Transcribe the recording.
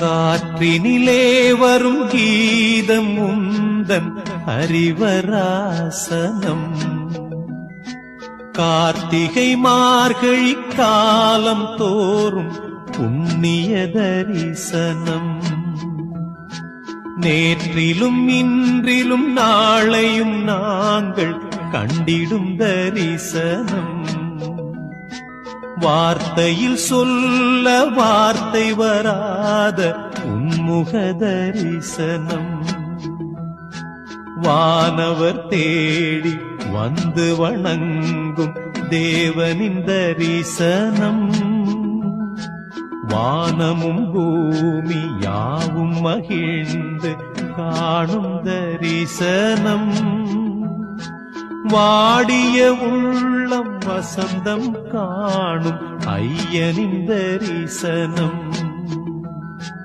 காற்றினிலே வரும் கீதம் உந்தன் ஹரிவராசனம். கார்த்திகை மார்கழி காலம் தோறும் புண்ணிய தரிசனம். நேற்றிலும் இன்றிலும் நாளையும் நாங்கள் கண்டிடும் தரிசனம். வார்த்தையில் சொல்ல வார்த்தை வராத உன்முக தரிசனம். வானவர் தேடி வந்து வணங்கும் தேவனின் தரிசனம். வானமும் பூமி யாவும் மகிழ்ந்து காணும் தரிசனம். வாடிய உள்ளம் வசந்தம் காணும் ஐயனின் தரிசனம்.